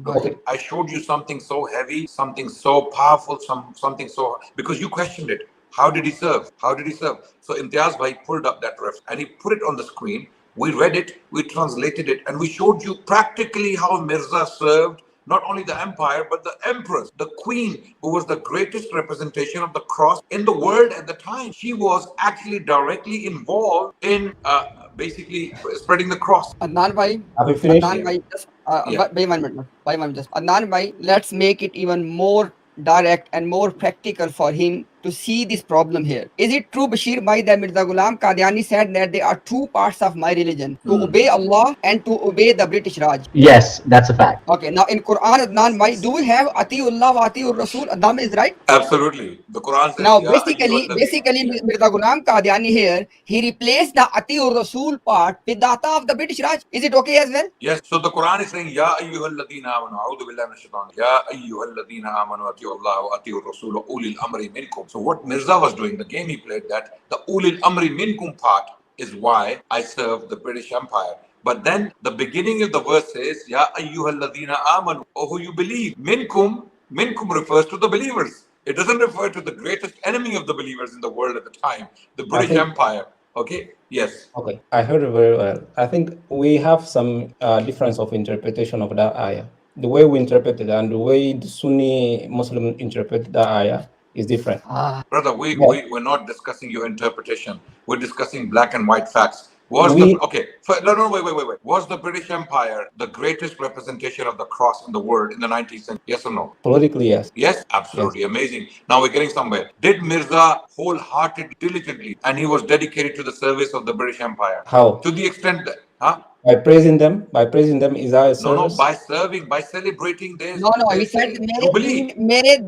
Speaker 2: Look,
Speaker 3: Okay,
Speaker 2: I showed you something so heavy, something so powerful, something so because you questioned it. How did he serve? How did he serve? So Imtiaz Bhai pulled up that ref and he put it on the screen. We read it, we translated it, and we showed you practically how Mirza served not only the empire but the empress, the queen, who was the greatest representation of the cross in the world at the time. She was actually directly involved in basically spreading the cross.
Speaker 1: Adnan bhai,
Speaker 3: have you finished?
Speaker 1: Adnan
Speaker 2: Yeah,
Speaker 1: bhai, just
Speaker 2: yeah.
Speaker 1: by 1 minute, by 1 minute. Just Adnan bhai, let's make it even more direct and more practical for him to see this problem here. Is it true, Bashir bhai, that Mirza Ghulam Qadiani said that there are two parts of my religion: to obey Allah and to obey the British Raj?
Speaker 4: Yes, that's a fact.
Speaker 1: Okay, now in Quran, Adnan bhai, do we have Atiullah wa Atiur Rasul? Adnan is right.
Speaker 2: Absolutely. The Quran says,
Speaker 1: Now,
Speaker 2: Ya ayyuhalladhi.
Speaker 1: basically,
Speaker 2: Yeah.
Speaker 1: Mirza Ghulam Qadiani here, he replaced the Atiur Rasul part with the Ata of the British Raj. Is it okay as well?
Speaker 2: Yes. So the Quran is saying, Ya ayyuhalladhina amanu. A'udhu billahi minash shaitan. Ya ayyuhalladhina amanu ati'u Allah wa ati'u Rasul wa ulil amri minkum. So what Mirza was doing, the game he played, that the ulil amri minkum part is why I serve the British Empire. But then the beginning of the verse says, Ya ayyuhalladhina amanu. Oh, who you believe. Minkum refers to the believers. It doesn't refer to the greatest enemy of the believers in the world at the time, the
Speaker 3: I
Speaker 2: British
Speaker 3: think.
Speaker 2: Empire. Okay? Yes.
Speaker 3: Okay, I heard it very well. I think we have some difference of interpretation of that ayah. The way we interpret it and the way the Sunni Muslim interpret that ayah is different.
Speaker 2: Brother,
Speaker 3: But
Speaker 2: we're not discussing your interpretation. We're discussing black and white facts.
Speaker 3: we,
Speaker 2: No, wait. Was the British Empire the greatest representation of the cross in the world in the 19th century? Yes or no?
Speaker 3: politically, yes,
Speaker 2: Yes,
Speaker 3: yes.
Speaker 2: absolutely amazing. Now we're getting somewhere. Did Mirza wholeheartedly, diligently, and he was dedicated to the service of the British Empire
Speaker 3: How?
Speaker 2: to the extent that, huh?
Speaker 3: By praising them, is that a
Speaker 2: No, no,
Speaker 3: service?
Speaker 2: by serving, by celebrating
Speaker 1: No, no, he
Speaker 2: their
Speaker 1: said
Speaker 2: say
Speaker 1: मेरे
Speaker 2: Jubilee.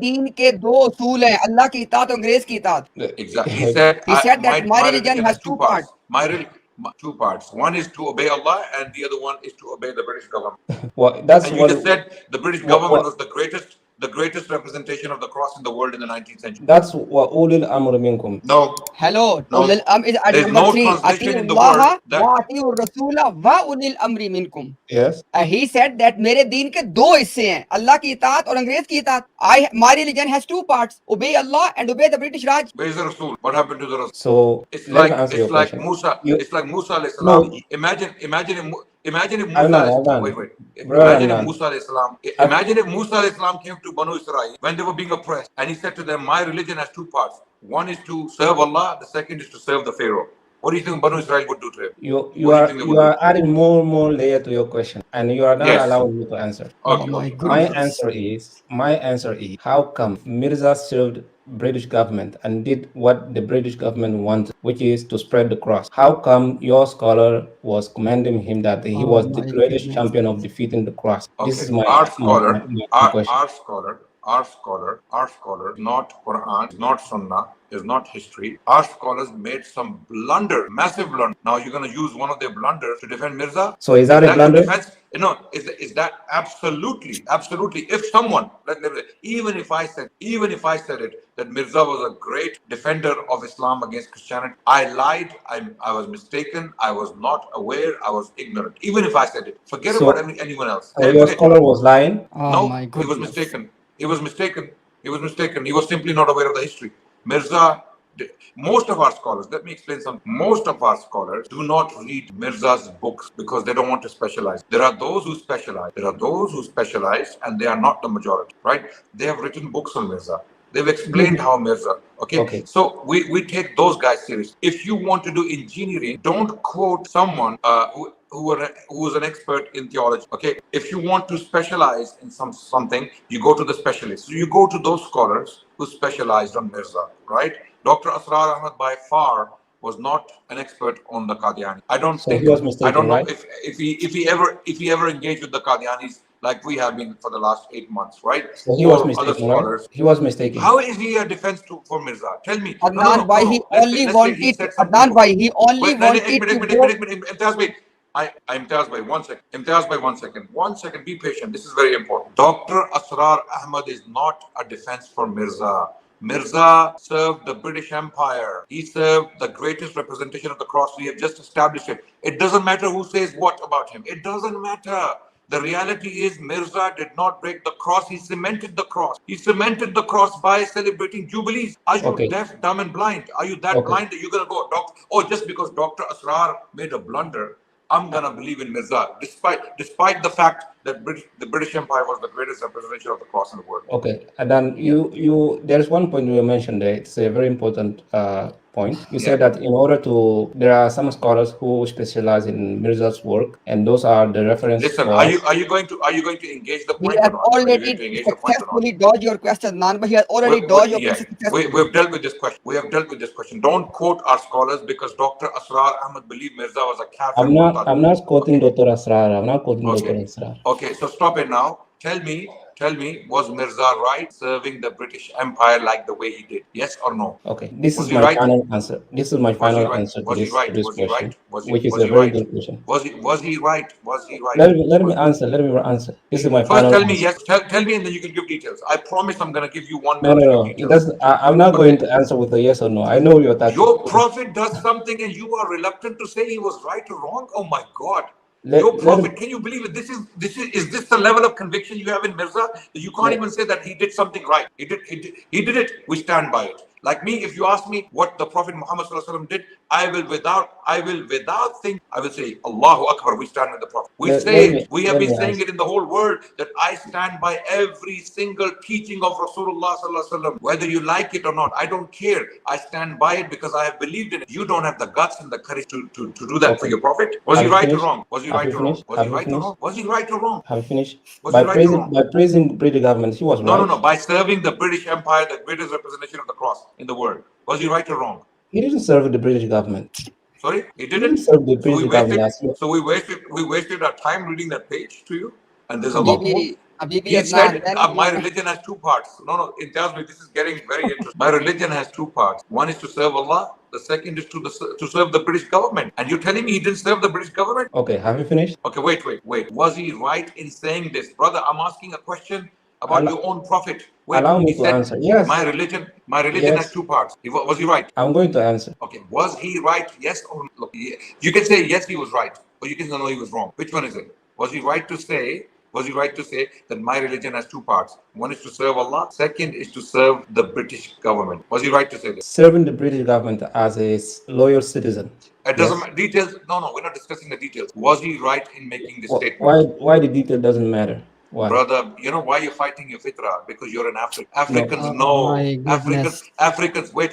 Speaker 1: दीन के दो उसूल हैं, अल्लाह की इताअत और अंग्रेज की इताअत.
Speaker 2: Exactly. He said,
Speaker 1: He said that my
Speaker 2: my
Speaker 1: religion
Speaker 2: religion
Speaker 1: has
Speaker 2: has two
Speaker 1: two parts.
Speaker 2: parts. Two parts. One is to obey Allah, and the other one is to obey the British government.
Speaker 3: Well, that's
Speaker 2: And you just said the British government
Speaker 3: what
Speaker 2: was the greatest representation of the cross in the world in the 19th century.
Speaker 3: that's what ulil amr minkum.
Speaker 2: No,
Speaker 1: Hello,
Speaker 2: no,
Speaker 1: ulil is at
Speaker 2: there's
Speaker 1: number
Speaker 2: no
Speaker 1: 3.
Speaker 2: translation in the world
Speaker 1: Atiullah
Speaker 2: that
Speaker 1: wa atiur rasula wa ulil amri minkum.
Speaker 3: Yes.
Speaker 1: He said that मेरे दीन के दो हिस्से हैं, अल्लाह की इताअत और अंग्रेज की इताअत. My religion has two parts: obey Allah and obey the British Raj.
Speaker 2: where is the Rasul? What happened to the Rasul?
Speaker 3: So let me answer your question.
Speaker 2: Musa.
Speaker 3: You
Speaker 2: It's like Musa alayhi
Speaker 3: no,
Speaker 2: salam. Imagine if Musa
Speaker 3: Adnan,
Speaker 2: alayhi salam.
Speaker 3: Adnan,
Speaker 2: Wait.
Speaker 3: brother
Speaker 2: Imagine if
Speaker 3: Adnan.
Speaker 2: Musa alayhi salam.
Speaker 3: I've-
Speaker 2: Imagine if Musa alayhi salam came to Banu Israel when they were being oppressed, and he said to them, "My religion has two parts. One is to serve Allah. The second is to serve the Pharaoh." What do you think Banu Israel would do to him?
Speaker 3: you
Speaker 2: What do you think they
Speaker 3: you
Speaker 2: would do?
Speaker 3: are adding more layer to your question, and you are not
Speaker 2: Yes.
Speaker 3: allowing me to answer.
Speaker 1: Oh my
Speaker 2: Okay.
Speaker 3: My
Speaker 1: goodness.
Speaker 3: answer is how come Mirza served British government and did what the British government wanted, which is to spread the cross. How come your scholar was commending him that he
Speaker 1: Oh
Speaker 3: was the
Speaker 1: my
Speaker 3: greatest
Speaker 1: goodness.
Speaker 3: champion of defeating the cross? This
Speaker 2: Okay.
Speaker 3: is my
Speaker 2: Our
Speaker 3: my,
Speaker 2: scholar,
Speaker 3: my, my question.
Speaker 2: our scholar, not Quran, is not Sunnah, is not history. Our scholars made some blunder, massive blunder. Now you're going to use one of their blunders to defend Mirza.
Speaker 3: So is that a
Speaker 2: your
Speaker 3: blunder?
Speaker 2: defense? No, is that absolutely? If someone, even if I said it, that Mirza was a great defender of Islam against Christianity, I lied. I was mistaken. I was not aware. I was ignorant. Even if I said it, forget
Speaker 3: So,
Speaker 2: about anyone else.
Speaker 3: your scholar was lying.
Speaker 1: Oh my
Speaker 2: No,
Speaker 1: goodness.
Speaker 2: he was mistaken. He was mistaken. He was simply not aware of the history. Mirza, most of our scholars, let me explain something. Most of our scholars do not read Mirza's books because they don't want to specialize. There are those who specialize, and they are not the majority, right? They have written books on Mirza. They've explained how Mirza. Okay. So we take those guys serious. If you want to do engineering, don't quote someone who is an expert in theology. Okay. If you want to specialize in something, you go to the specialists. So you go to those scholars who specialized on Mirza, right? Dr. Asrar Ahmad by far was not an expert on the Qadiani. I don't know
Speaker 3: right?
Speaker 2: if he ever engaged with the Qadianis like we have been for the last 8 months, right?
Speaker 3: So he was
Speaker 2: Or
Speaker 3: mistaken,
Speaker 2: other scholars.
Speaker 3: right? He was mistaken.
Speaker 2: How is he a defense for Mirza? Tell me.
Speaker 1: Adnan bhai, he only
Speaker 2: Let's say he
Speaker 1: wanted
Speaker 2: said something.
Speaker 1: Adnan bhai, he only
Speaker 2: Wait,
Speaker 1: wanted to go.
Speaker 2: Imtiaz bhai, Imtiaz bhai, 1 second. Imtiaz bhai, 1 second. 1 second, be patient. This is very important. Dr. Asrar Ahmad is not a defense for Mirza. Mirza served the British Empire. He served the greatest representation of the cross. We have just established it. It doesn't matter who says what about him. It doesn't matter. The reality is Mirza did not break the cross. He cemented the cross. He cemented the cross by celebrating jubilees. Are you deaf, dumb, and blind? Are you that blind that you're going to go, just because Dr. Asrar made a blunder, I'm going to believe in Mirza, despite the fact that the British Empire was the greatest representation of the cross in the world.
Speaker 3: Okay, and then there's one point you mentioned there. It's a very important point. You said that there are some scholars who specialize in Mirza's work, and those are the reference.
Speaker 2: Listen, are you going to engage the point?
Speaker 1: We have already successfully dodged your question, Adnan bhai. He has already dodged your question successfully.
Speaker 2: We've dealt with this question. Don't quote our scholars because Dr. Asrar Ahmad believed Mirza was a kafir.
Speaker 3: I'm not quoting Dr. Asrar. I'm not quoting Dr. Asrar.
Speaker 2: Okay, so stop it now. Tell me, was Mirza right serving the British Empire like the way he did? Yes or no?
Speaker 3: Okay, this is my final answer. This is my final answer to this question, which is a very good question.
Speaker 2: Was he right?
Speaker 3: Let me answer. This is my final
Speaker 2: answer. First, tell me yes. Tell me, and then you can give details. I promise I'm going to give you 1 minute.
Speaker 3: No. It doesn't. I'm not going to answer with a yes or no. I know your tactic.
Speaker 2: Your prophet does something, and you are reluctant to say he was right or wrong. Oh my God. Your prophet, can you believe it? Is this the level of conviction you have in Mirza? You can't even say that he did something right. He did it. We stand by it. Like me, if you ask me what the Prophet Muhammad did, I will without think, I will say, Allahu Akbar, we stand with the Prophet. We have been saying it in the whole world that I stand by every single teaching of Rasulullah, whether you like it or not. I don't care. I stand by it because I have believed in it. You don't have the guts and the courage to do that for your Prophet. Was he right or wrong? Was he right or wrong? Was he right or wrong?
Speaker 3: Have you finished? By praising British government, he was right.
Speaker 2: No. By serving the British Empire, the greatest representation of the cross in the world. Was he right or wrong?
Speaker 3: He didn't serve the British government.
Speaker 2: Sorry, he
Speaker 3: He didn't
Speaker 2: didn't.
Speaker 3: serve the
Speaker 2: So we
Speaker 3: British
Speaker 2: wasted.
Speaker 3: government as well.
Speaker 2: So we wasted our time reading that page to you. And there's a lot more.
Speaker 1: Habibi, Habibi
Speaker 2: He
Speaker 1: Adnan,
Speaker 2: said,
Speaker 1: then
Speaker 2: my religion has two parts. No, no, it tells me this is getting very interesting. My religion has two parts. One is to serve Allah. The second is to serve the British government. And you're telling me he didn't serve the British government?
Speaker 3: Okay, have you finished?
Speaker 2: Okay, wait. Was he right in saying this? Brother, I'm asking a question about
Speaker 3: Allow,
Speaker 2: your own prophet. Wait,
Speaker 3: allow
Speaker 2: he
Speaker 3: me to
Speaker 2: said,
Speaker 3: answer. Yes,
Speaker 2: my religion has
Speaker 3: yes,
Speaker 2: two parts. Was he right?
Speaker 3: I'm going to answer.
Speaker 2: Okay, was he right? Yes or no? Look, you can say yes, he was right, or you can say no, he was wrong. Which one is it? Was he right to say? Was he right to say that my religion has two parts? One is to serve Allah. Second is to serve the British government. Was he right to say this?
Speaker 3: Serving the British government as a loyal citizen.
Speaker 2: It doesn't
Speaker 3: Yes.
Speaker 2: matter. Details. No, we're not discussing the details. Was he right in making this
Speaker 3: Why?
Speaker 2: statement?
Speaker 3: Why the detail doesn't matter? Why?
Speaker 2: Brother, you know why you're fighting your fitrah? Because you're an African.
Speaker 3: No.
Speaker 2: Africans
Speaker 1: oh
Speaker 2: know.
Speaker 1: my
Speaker 2: Africans,
Speaker 1: goodness.
Speaker 2: Africans, wait.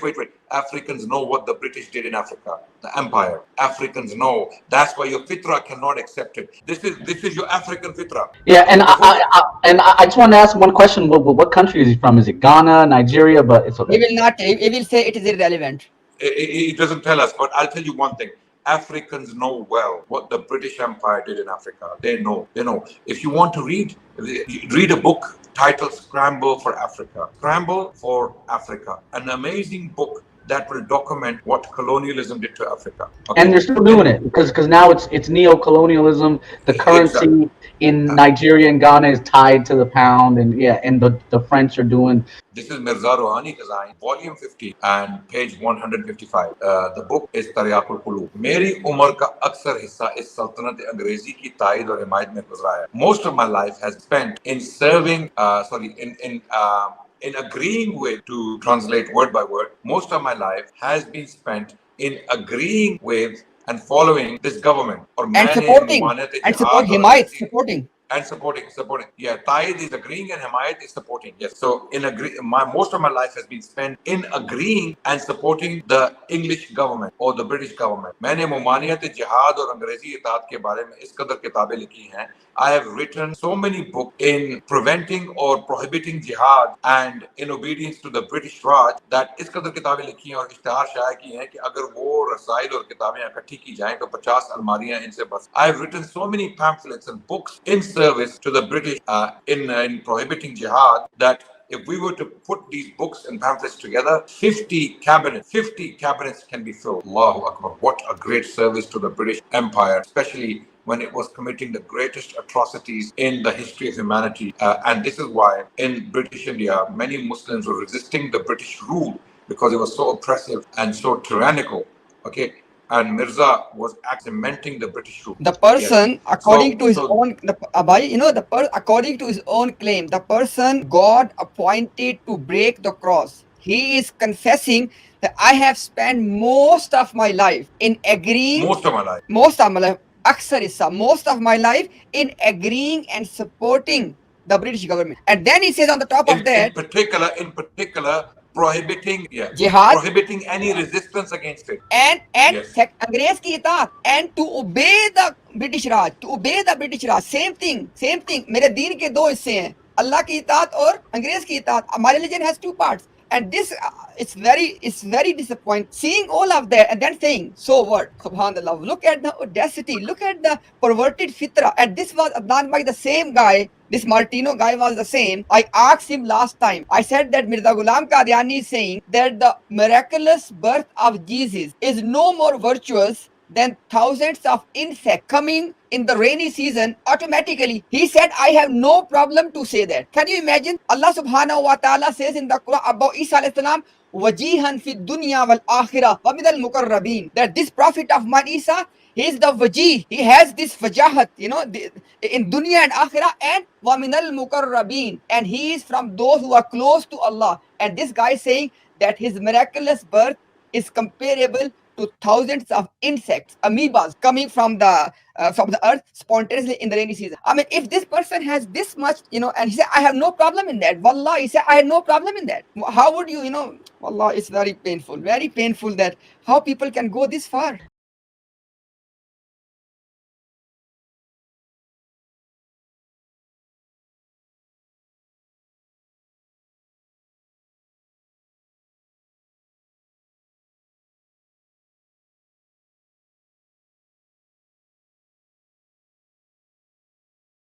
Speaker 2: Africans know what the British did in Africa, the empire. Africans know. That's why your fitrah cannot accept it. This is your African fitrah.
Speaker 4: Yeah, and
Speaker 2: Before you,
Speaker 4: I just want to ask one question. What country is he from? Is it Ghana, Nigeria? But it's
Speaker 1: He
Speaker 4: okay.
Speaker 1: will not, he will say it is irrelevant.
Speaker 2: it doesn't tell us, but I'll tell you one thing. Africans know well what the British Empire did in Africa. They know. They know. If you want to read a book titled Scramble for Africa. Scramble for Africa. An amazing book that will document what colonialism did to Africa. Okay?
Speaker 4: And they're still doing it because now it's neo-colonialism. The currency
Speaker 2: Exactly.
Speaker 4: in Nigeria and Ghana is tied to the pound, and yeah, and the French are doing.
Speaker 2: This is Mirza Qadiani Kazai, volume 50 and page 155. The book is Taryaqul Qulub. मेरी उम्र का अक्सर हिस्सा इस सल्तनत अंग्रेजी की तायद और हिमायत में गुजरा है. Most of my life has spent in serving, in agreeing with, to translate word by word, most of my life has been spent in agreeing with and following this government. और
Speaker 1: And
Speaker 2: मैंने
Speaker 1: supporting,
Speaker 2: मुमानत
Speaker 1: and support
Speaker 2: जिहाद और
Speaker 1: Himayat,
Speaker 2: अंग्रेजी
Speaker 1: supporting.
Speaker 2: and supporting. Yeah, Taid is agreeing and Himayat is supporting. Yes. So most of my life has been spent in agreeing and supporting the English government or the British government. मैंने मुमानियत जिहाद और अंग्रेजी इताअत के बारे में इस कदर किताबें लिखी हैं. I have written so many books in preventing or prohibiting jihad and in obedience to the British Raj that इस कदर किताबें लिखी हैं और इश्तिहार शाया की हैं कि अगर वो रसाइल और किताबें इकट्ठी की जाएं तो 50 अलमारियां इनसे बस. I have written so many pamphlets and books in service to the British in prohibiting jihad that if we were to put these books and pamphlets together, 50 cabinets can be filled. Allahu Akbar. What a great service to the British Empire, especially when it was committing the greatest atrocities in the history of humanity. And this is why in British India, many Muslims were resisting the British rule because it was so oppressive and so tyrannical. Okay. And Mirza was cementing the British rule.
Speaker 1: The person,
Speaker 2: Yes.
Speaker 1: according to his
Speaker 2: So
Speaker 1: own, according to his own claim, the person God appointed to break the cross, he is confessing that I have spent most of my life in agreeing,
Speaker 2: most of my life.
Speaker 1: अक्सर हिस्सा, most of my life in agreeing and supporting the British government. And then he says on the top of that,
Speaker 2: In particular, prohibiting
Speaker 1: jihad
Speaker 2: prohibiting any resistance against it.
Speaker 1: and
Speaker 2: Yes.
Speaker 1: अंग्रेज की इताअत and to obey the British Raj, same thing. मेरे दीन के दो हिस्से हैं, अल्लाह की इताअत और अंग्रेज की इताअत. My religion has two parts. And this it's very disappointing seeing all of that and then saying, so what? Subhanallah. Look at the audacity, look at the perverted fitrah. And this was done by the same guy. This Martino guy was the same. I asked him last time. I said that Mirza Ghulam Qadiani is saying that the miraculous birth of Jesus is no more virtuous than thousands of insects coming in the rainy season automatically. He said, I have no problem to say that. Can you imagine? Allah subhanahu wa ta'ala says in the Quran about Isa alayhi salam, wajihan fi dunya wal akhirah wa min al muqarrabin, that this prophet of mine Isa, he is the wajih, he has this wajahat, in dunya and akhirah, and wa min al muqarrabin, and he is from those who are close to Allah. And this guy saying that his miraculous birth is comparable to thousands of insects, amoebas coming from the earth spontaneously in the rainy season. I mean, if this person has this much, and he said, I have no problem in that. Wallah, he said, I had no problem in that. How would you, Wallah, it's very painful that how people can go this far.